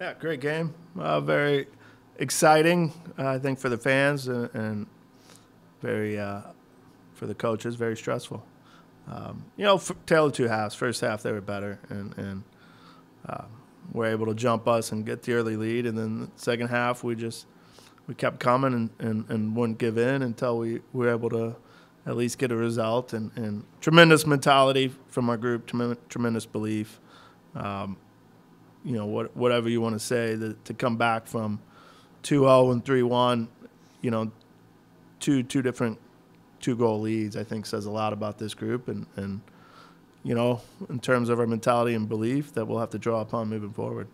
Yeah, great game. Very exciting, I think, for the fans and very for the coaches. Very stressful. Tale of two halves. First half they were better and were able to jump us and get the early lead, and then the second half we kept coming and wouldn't give in until we were able to at least get a result. And tremendous mentality from our group. Tremendous belief. Whatever you want to say, to come back from 2-0 and 3-1, two different 2-goal leads, I think says a lot about this group and in terms of our mentality and belief that we'll have to draw upon moving forward.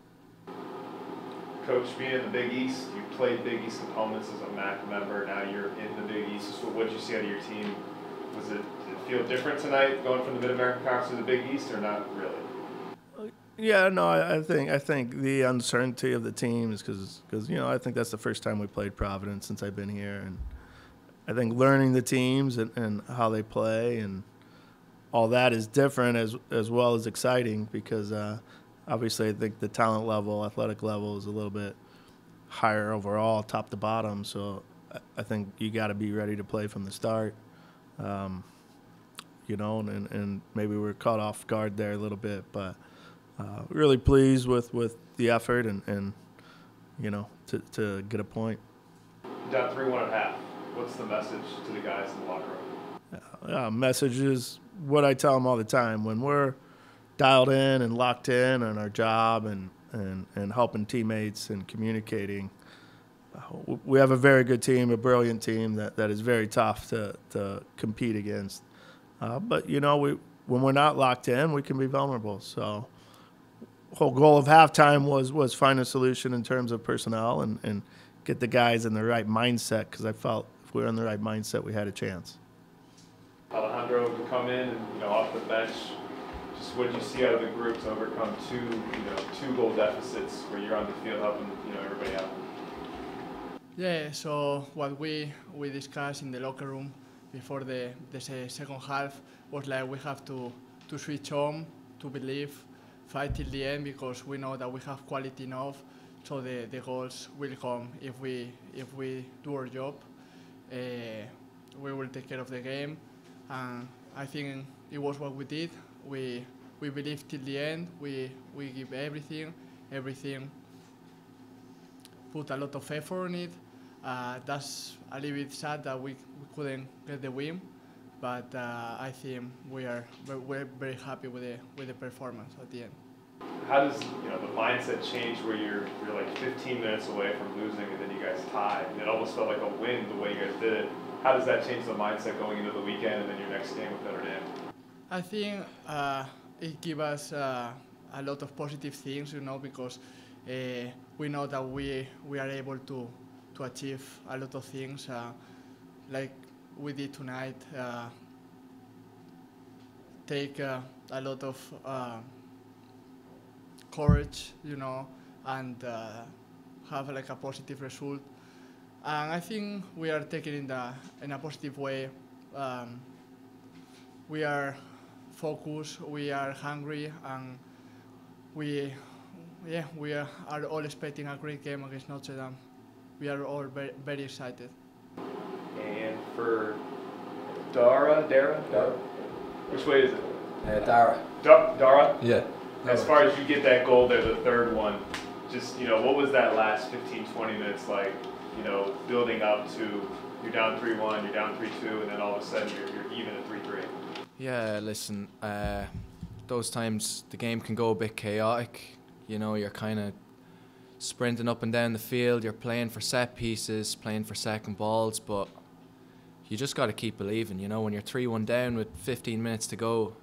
Coach, being in the Big East, you played Big East opponents as a MAC member. Now you're in the Big East. So what did you see out of your team? Did it feel different tonight going from the Mid-American Conference to the Big East, or not really? Yeah, no, I think the uncertainty of the teams, because I think that's the first time we played Providence since I've been here, and I think learning the teams and how they play and all that is different as well as exciting, because obviously I think the talent level, athletic level is a little bit higher overall, top to bottom. So I think you got to be ready to play from the start. And maybe we're caught off guard there a little bit, but really pleased with the effort and to get a point. Down 3-1 at half. What's the message to the guys in the locker room? Message is what I tell them all the time. When we're dialed in and locked in on our job and helping teammates and communicating, we have a very good team, a brilliant team that is very tough to compete against. But when we're not locked in, we can be vulnerable. So the whole goal of halftime was find a solution in terms of personnel and get the guys in the right mindset, because I felt if we were in the right mindset, we had a chance. Alejandro to come in and off the bench, just what did you see out of the group to overcome two goal deficits where you're on the field helping everybody out? Yeah, so what we discussed in the locker room before the second half was like we have to switch on, to believe, fight till the end, because we know that we have quality enough, so the goals will come if we do our job. We will take care of the game, and I think it was what we did. We believed till the end. We give everything, put a lot of effort on it. That's a little bit sad that we couldn't get the win, but I think we're very happy with the performance at the end. How does the mindset change where you're like 15 minutes away from losing and then you guys tied? It almost felt like a win the way you guys did it. How does that change the mindset going into the weekend and then your next game with Notre Dame? I think it gives us a lot of positive things, because we know that we are able to achieve a lot of things, like we did tonight. Take a lot of courage, and have like a positive result. And I think we are taking it in a positive way. We are focused, we are hungry, and we are all expecting a great game against Notre Dame. We are all very, very excited. And for Dara? Which way is it? Dara. Dara? Yeah. As far as you get that goal there, the third one, just, what was that last 15, 20 minutes like, building up to you're down 3-1, you're down 3-2, and then all of a sudden you're even at 3-3? Yeah, listen, those times the game can go a bit chaotic. You're kind of sprinting up and down the field, you're playing for set pieces, playing for second balls, but you just got to keep believing. When you're 3-1 down with 15 minutes to go,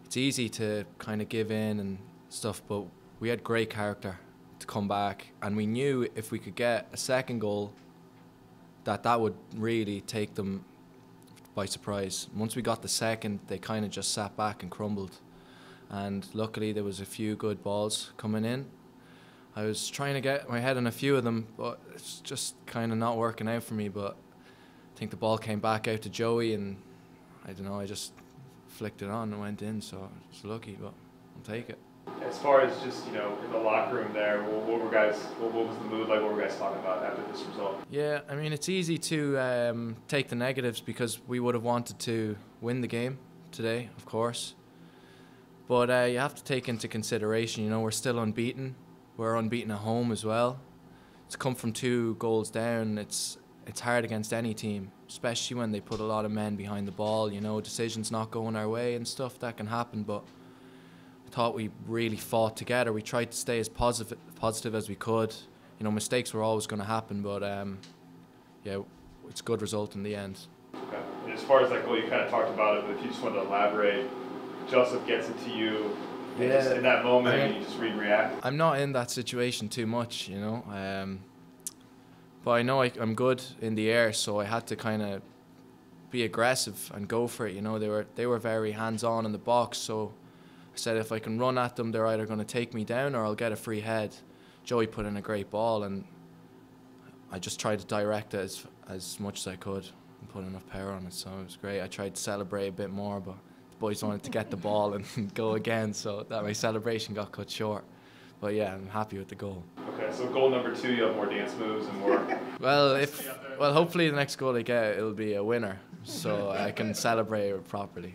it's easy to kind of give in and stuff, but we had great character to come back, and we knew if we could get a second goal that would really take them by surprise. Once we got the second, they kind of just sat back and crumbled, and luckily there was a few good balls coming in. I was trying to get my head on a few of them, but it's just kind of not working out for me. But I think the ball came back out to Joey, and I don't know, I just flicked it on and went in, so it's lucky, but I'll take it. As far as just, in the locker room there, what was the mood like? What were guys talking about after this result? Yeah, I mean, it's easy to take the negatives because we would have wanted to win the game today, of course. But you have to take into consideration, we're still unbeaten. We're unbeaten at home as well. To come from 2 goals down, it's hard against any team, especially when they put a lot of men behind the ball. Decisions not going our way and stuff, that can happen. But I thought we really fought together. We tried to stay as positive as we could. Mistakes were always going to happen, but yeah, it's a good result in the end. Okay. And as far as that goal, you kind of talked about it, but if you just wanted to elaborate, Joseph gets it to you. And just in that moment, you just read and react. I'm not in that situation too much, but I know I'm good in the air, so I had to kind of be aggressive and go for it. They were very hands-on in the box, so I said if I can run at them, they're either going to take me down or I'll get a free head. Joey put in a great ball, and I just tried to direct it as much as I could and put enough power on it, so it was great. I tried to celebrate a bit more, but the boys wanted to get the ball and go again, so that my celebration got cut short. But yeah, I'm happy with the goal. Okay, so goal number 2, you have more dance moves and more. Well, hopefully the next goal I get, it'll be a winner, so I can celebrate it properly,